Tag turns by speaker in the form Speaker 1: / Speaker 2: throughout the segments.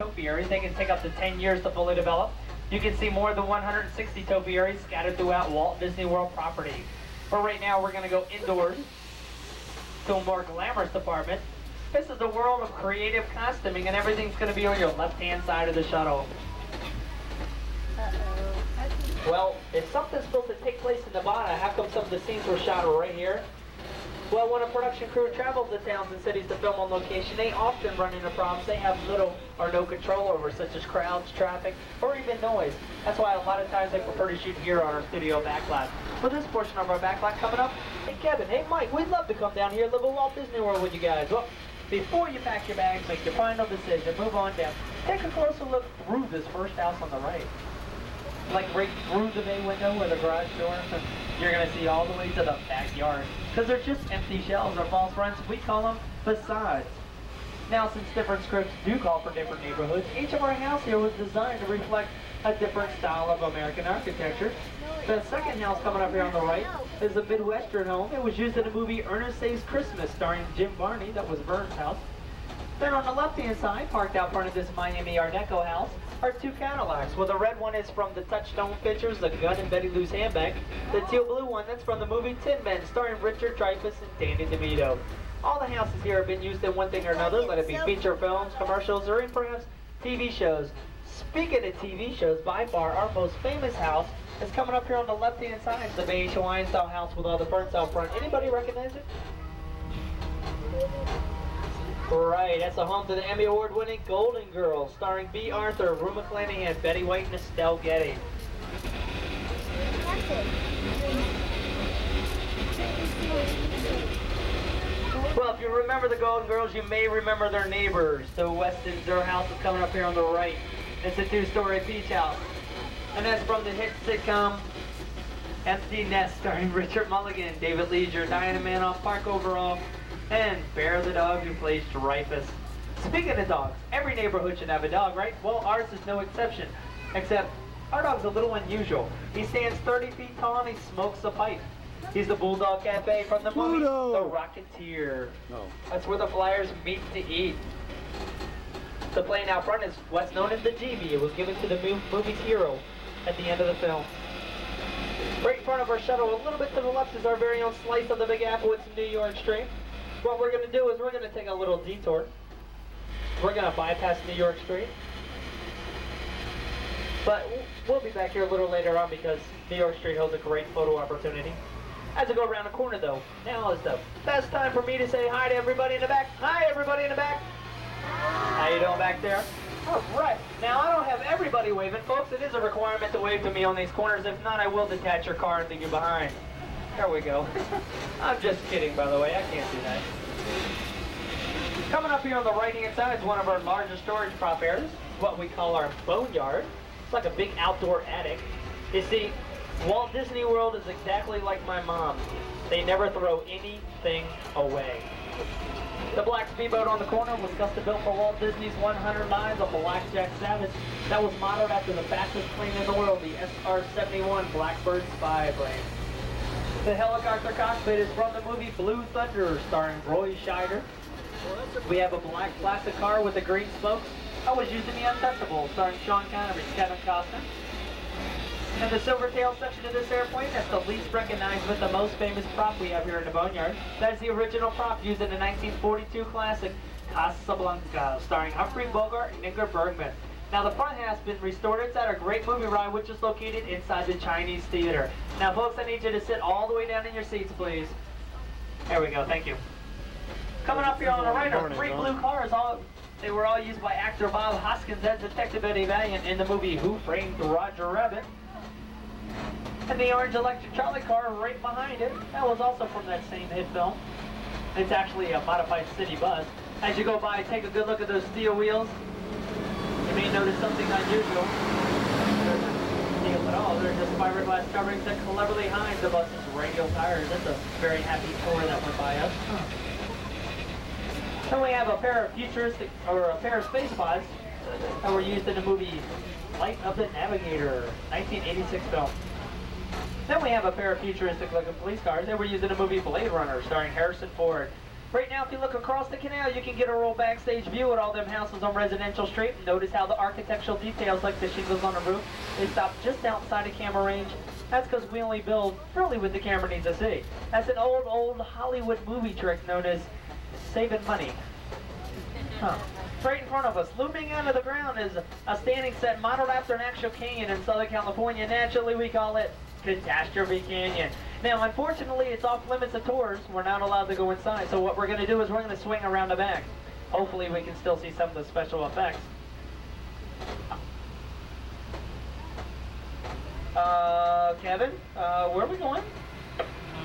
Speaker 1: topiaries. They can take up to 10 years to fully develop. You can see more than 160 topiaries scattered throughout Walt Disney World property. But right now we're going to go indoors to a more glamorous department. This is the world of creative costuming, and everything's going to be on your left-hand side of the shuttle. Well, if something's supposed to take place in Nevada, how come some of the scenes were shot right here? Well, when a production crew travels to towns and cities to film on location, they often run into problems they have little or no control over, such as crowds, traffic, or even noise. That's why a lot of times they prefer to shoot here on our studio backlot. For this portion of our backlot coming up, hey Kevin, hey Mike, we'd love to come down here and live at Walt Disney World with you guys. Well, before you pack your bags, make your final decision, move on down. Take a closer look through this first house on the right. Like right through the bay window or the garage door, you're going to see all the way to the backyard. Because they're just empty shells or false fronts. We call them facades. Now, since different scripts do call for different neighborhoods, each of our houses here was designed to reflect a different style of American architecture. The second house coming up here on the right is a Midwestern home. It was used in the movie Ernest Saves Christmas starring Jim Varney. That was Vern's house. Then on the left-hand side, parked out front of this Miami Art Deco house, are two Cadillacs. Well, the red one is from the Touchstone Pictures, The Gun and Betty Lou's Handbag. The teal blue one, that's from the movie Tin Men, starring Richard Dreyfuss and Danny DeVito. All the houses here have been used in one thing or another, let it be feature films, commercials, or in perhaps TV shows. Speaking of TV shows, by far our most famous house is coming up here on the left-hand side. It's the beige Hawaiian-style house with all the ferns out front. Anybody recognize it? Right, that's the home to the Emmy Award-winning Golden Girls, starring Bea Arthur, Rue McClanahan, Betty White, and Estelle Getty. Well, if you remember the Golden Girls, you may remember their neighbors. The Weston's, their house is coming up here on the right. It's a two-story beach house. And that's from the hit sitcom Empty Nest, starring Richard Mulligan, David Leisure, Diana Manoff, Park Overall, and Bear the dog who plays Dreyfuss. Speaking of dogs, every neighborhood should have a dog, right? Well, ours is no exception. Except, our dog's a little unusual. He stands 30 feet tall and he smokes a pipe. He's the Bulldog Cafe from the movie The Rocketeer. No. That's where the Flyers meet to eat. The plane out front is what's known as the GB. It was given to the movie's hero at the end of the film. Right in front of our shuttle, a little bit to the left, is our very own slice of the Big Apple. It's New York Street. What we're going to do is we're going to take a little detour. We're going to bypass New York Street. But we'll be back here a little later on because New York Street holds a great photo opportunity. As we go around the corner though, now is the best time for me to say hi to everybody in the back. Hi everybody in the back. How you doing back there? All right. Now I don't have everybody waving, folks. It is a requirement to wave to me on these corners. If not, I will detach your car and leave you behind. There we go. I'm just kidding, by the way. I can't do that. Coming up here on the right-hand side is one of our largest storage prop areas, what we call our boneyard. It's like a big outdoor attic. You see, Walt Disney World is exactly like my mom. They never throw anything away. The black speedboat on the corner was custom built for Walt Disney's 100 Lives of Blackjack Savage. That was modeled after the fastest plane in the world, the SR-71 Blackbird spy plane. The helicopter cockpit is from the movie Blue Thunder, starring Roy Scheider. We have a black plastic car with the green spokes. That was used in The Untouchables, starring Sean Connery and Kevin Costner. And the silver tail section of this airplane, that's the least recognized but the most famous prop we have here in the boneyard. That is the original prop used in the 1942 classic Casablanca, starring Humphrey Bogart and Ingrid Bergman. Now the front has been restored. It's at a great movie ride which is located inside the Chinese Theater. Now folks, I need you to sit all the way down in your seats, please. There we go, thank you. Coming up here on the right are three blue cars. They were all used by actor Bob Hoskins as Detective Eddie Valiant in the movie Who Framed Roger Rabbit. And the orange electric trolley car right behind it, that was also from that same hit film. It's actually a modified city bus. As you go by, take a good look at those steel wheels. You may notice something unusual. They're not steel at all. They're just fiberglass coverings that cleverly hide the bus's radial tires. That's a very happy tour that went by us. Then we have a pair of space pods that were used in the movie Flight of the Navigator, 1986 film. Then we have a pair of futuristic looking police cars that were used in the movie Blade Runner, starring Harrison Ford. Right now, if you look across the canal, you can get a real backstage view at all them houses on Residential Street. Notice how the architectural details, like the shingles on the roof, they stop just outside of camera range. That's because we only build really what the camera needs to see. That's an old Hollywood movie trick known as saving money. Huh. Right in front of us, looming out of the ground, is a standing set modeled after an actual canyon in Southern California. Naturally, we call it Catastrophe Canyon. Now, unfortunately, it's off limits to tours. We're not allowed to go inside. So what we're going to do is we're going to swing around the back. Hopefully, we can still see some of the special effects. Kevin, where are we going?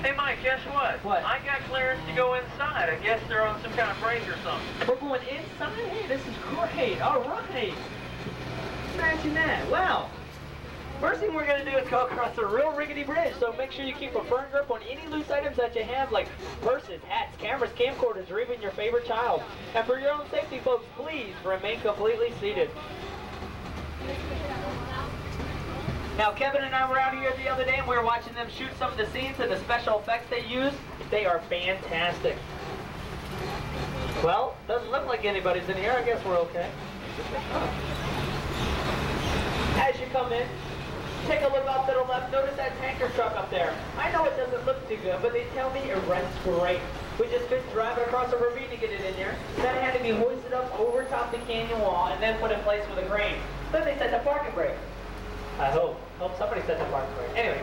Speaker 2: Hey Mike, guess what?
Speaker 1: What?
Speaker 2: I got clearance to go inside. I guess they're on some kind of break or something.
Speaker 1: We're going inside? Hey, this is great. All right. Imagine that. Wow. First thing we're going to do is go across a real rickety bridge, so make sure you keep a firm grip on any loose items that you have, like purses, hats, cameras, camcorders, or even your favorite child. And for your own safety, folks, please remain completely seated. Now, Kevin and I were out here the other day, and we were watching them shoot some of the scenes and the special effects they use. They are fantastic. Well, doesn't look like anybody's in here. I guess we're okay. As you come in, take a look off to the left. Notice that tanker truck up there. I know it doesn't look too good, but they tell me it runs great. We just couldn't drive it across a ravine to get it in there. Then it had to be hoisted up over top the canyon wall and then put in place with a crane. Then they set the parking brake. I hope somebody set the parking brake. Anyway,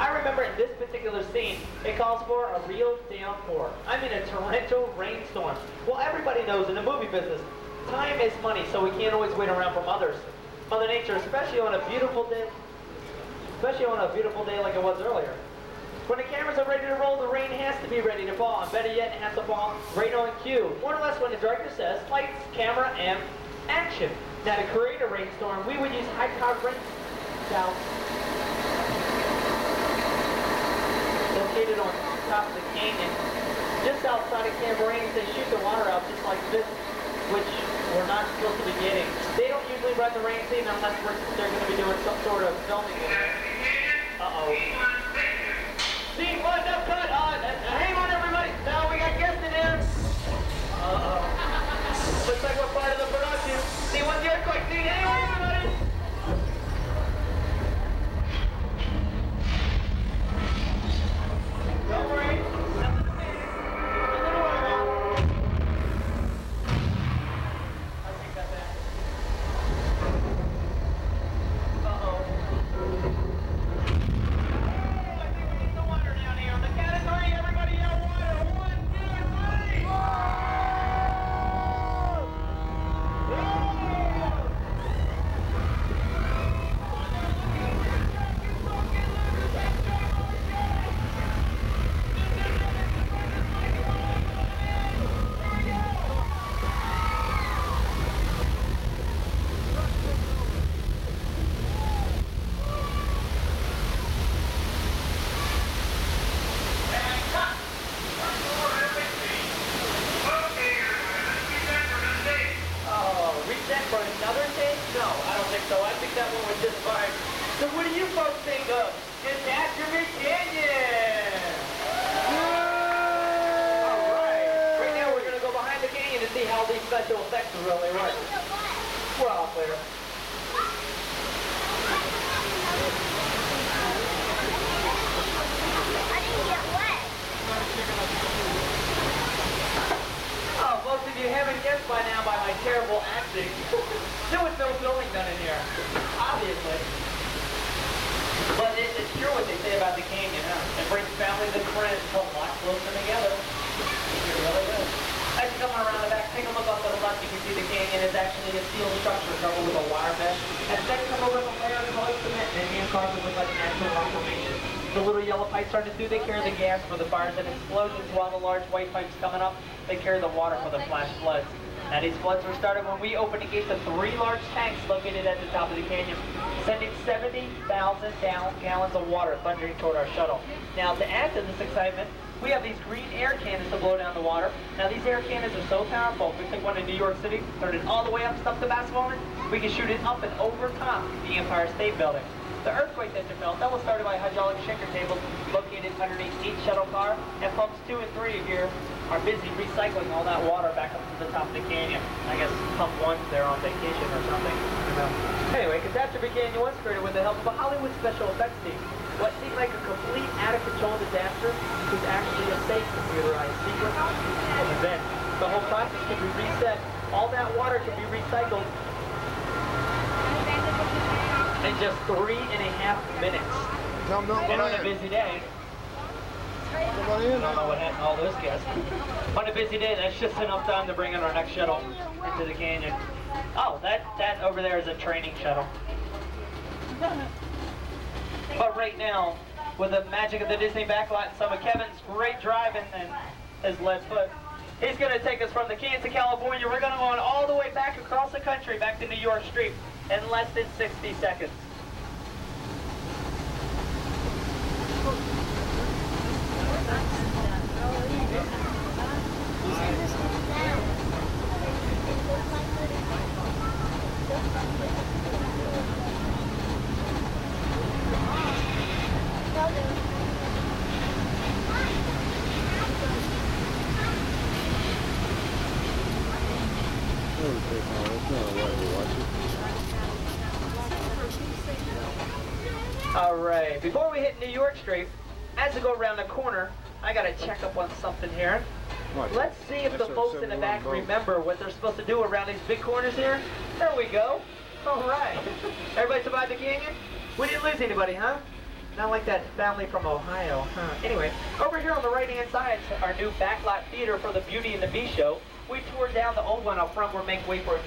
Speaker 1: I remember in this particular scene, it calls for a real downpour. I'm in a torrential rainstorm. Well, everybody knows in the movie business, time is money, so we can't always wait around for Mother Nature, especially on a beautiful day like it was earlier. When the cameras are ready to roll, the rain has to be ready to fall, and better yet, it has to fall right on cue. More or less when the director says, lights, camera, and action. Now, to create a rainstorm, we would use high-powered rain valves located on top of the canyon. Just outside of Camarines, they shoot the water out just like this, which we're not supposed to be getting. They don't usually run the rain scene unless they're going to be doing some sort of filming in it. Uh-oh. Scene one, no cut. Hang on, everybody. Now we got guests in here. Uh-oh. Looks like we're part of the production. See what's the earthquake scene. Hang on, everybody. Don't worry. Nothing to see. Nothing to worry about. I think that's it. Uh-oh. I think we need some water down here. On the count of three, everybody yell water. 1, 2, 3. Whoa! Special effects really work. We're all clear. Oh, most of you haven't guessed by now by my terrible acting. There was no filming done in here, obviously. But it's true what they say about the canyon, huh? It brings families and friends a lot closer together. It really does. As you come around the back, take a look off to the left. You can see the canyon is actually a steel structure covered with a wire mesh. And then come over with a layer of colored cement and hand carved with like natural rock formation. The little yellow pipes starting through, they carry the gas for the fires and explosions, while the large white pipes coming up, they carry the water for the flash floods. Now these floods were started when we opened the gates of 3 large tanks located at the top of the canyon, sending 70,000 gallons of water thundering toward our shuttle. Now to add to this excitement, we have these green air cannons to blow down the water. Now these air cannons are so powerful, if we take one in New York City, turn it all the way up, stuff the basketball in, we can shoot it up and over top the Empire State Building. The earthquake that you felt, that was started by hydraulic shaker tables located underneath each shuttle car, and pumps 2 and 3 here are busy recycling all that water back up to the top of the canyon. I guess Pump 1's there on vacation or something. I don't know. Anyway, Catastrophe Canyon was created with the help of a Hollywood special effects team. What seemed like a complete out-of-control disaster was actually a safe computerized sequence of events. The whole process can be reset. All that water can be recycled in just 3.5 minutes. And on a busy day, I don't know what happened to all those guests. On a busy day, that's just enough time to bring in our next shuttle into the canyon. Oh, that over there is a training shuttle. But right now, with the magic of the Disney backlot and some of Kevin's great driving and his left foot, he's going to take us from the Keys to California. We're going to go on all the way back across the country, back to New York Street, in less than 60 seconds. Alright, before we hit New York Street, as we go around the corner, I gotta check up on something here. Let's see if the folks in the back remember what they're supposed to do around these big corners here. There we go. Alright. Everybody survived the canyon? We didn't lose anybody, huh? Not like that family from Ohio, huh? Anyway, over here on the right-hand side is our new backlot theater for the Beauty and the Beast show. We tore down the old one up front. We're making way for a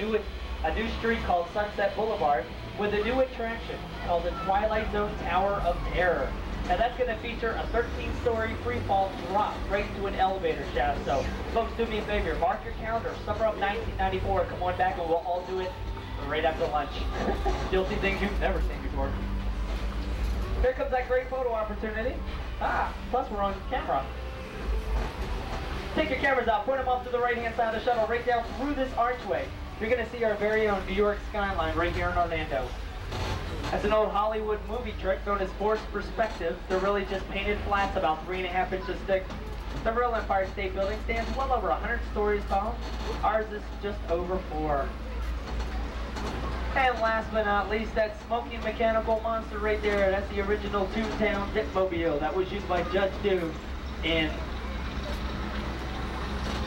Speaker 1: new street called Sunset Boulevard with a new attraction called the Twilight Zone Tower of Terror. And that's going to feature a 13-story free-fall drop right into an elevator shaft. So, folks, do me a favor. Mark your calendar. Summer of 1994. Come on back and we'll all do it right after lunch. You'll see things you've never seen before. Here comes that great photo opportunity. Plus we're on camera. Take your cameras out. Point them off to the right-hand side of the shuttle, right down through this archway. You're going to see our very own New York skyline right here in Orlando. That's an old Hollywood movie trick known as forced perspective. They're really just painted flats about 3.5 inches thick. The real Empire State Building stands well over 100 stories tall. Ours is just over 4. And last but not least, that smoking mechanical monster right there. That's the original Toontown Dipmobile that was used by Judge Doom in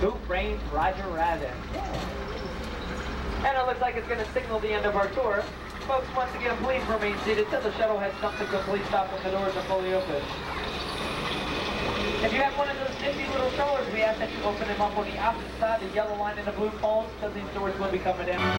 Speaker 1: Who Framed Roger Rabbit. And it looks like it's going to signal the end of our tour. Folks, once again, please remain seated till the shuttle has come to complete stop when the doors are fully open. If you have one of those nifty little strollers, we ask that you open them up on the opposite side, the yellow line and the blue poles, because these doors will be coming in.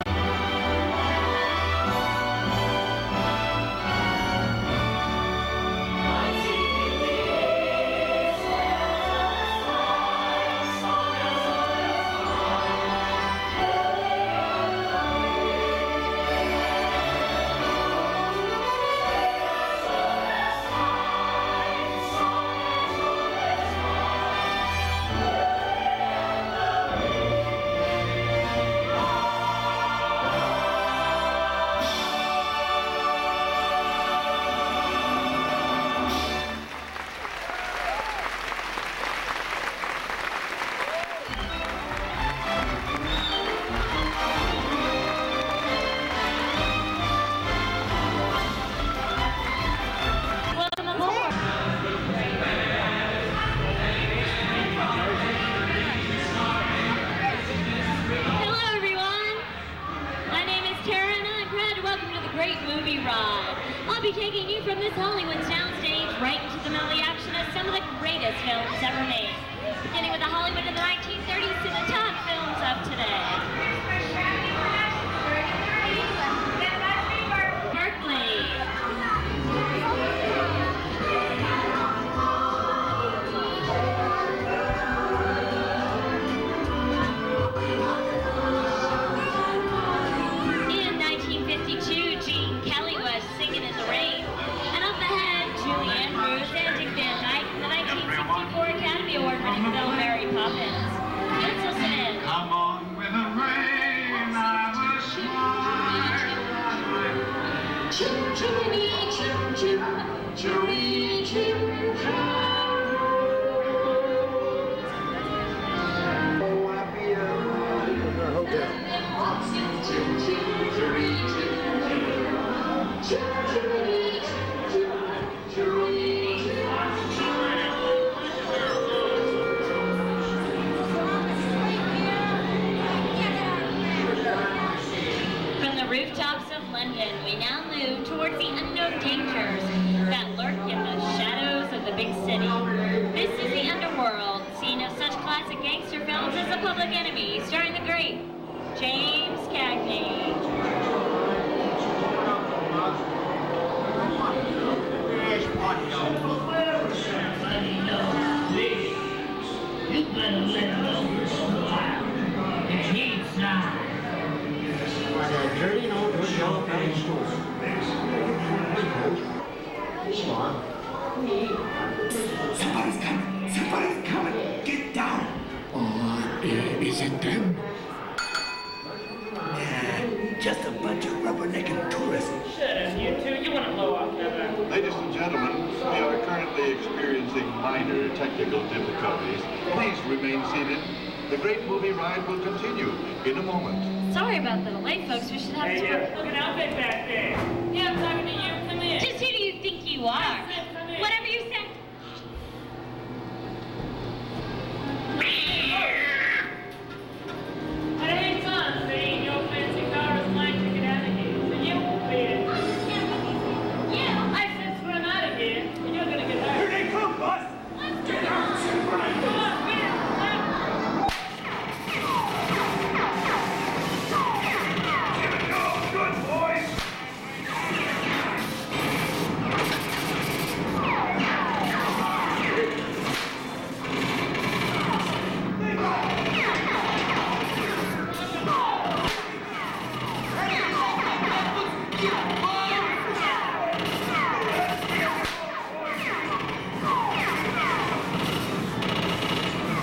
Speaker 3: I'll be taking you from this Hollywood soundstage right into the middle of the action of some of the greatest films ever made. Beginning with the Hollywood of the 1930s to the top films of today. Berkeley. In 1952, Gene Kelly was Singing in the Rain. And up ahead, Julie Andrews and Dick Van Dyke in the 1964 Academy Award-winning film Mary Poppins. Let's listen in.
Speaker 4: Come on with the rain, I'm a smile.
Speaker 3: Chim chimney, chim chim, chimney, chim chim. From the rooftops of London, we now move towards the unknown dangers that lurk in the shadows of the big city. This is the underworld, scene of such classic gangster films as The Public Enemy, starring the great James Cagney.
Speaker 5: You better let those fly. And he's not.
Speaker 6: Dirty, no good job out of school.
Speaker 7: Somebody's coming! Somebody's coming! Get down!
Speaker 6: Or is it them?
Speaker 7: Nah, just a bunch of rubbernecking tourists.
Speaker 2: Shut up, you two. You want to blow off Kevin?
Speaker 8: Ladies and gentlemen, we are currently experiencing minor technical difficulties. Please remain seated. The great movie ride will continue in a moment.
Speaker 3: Sorry about the delay, folks. We should have
Speaker 2: Hey, look at Outfit back there.
Speaker 3: Yeah, I'm talking to you. Come in. Just who do you think you are?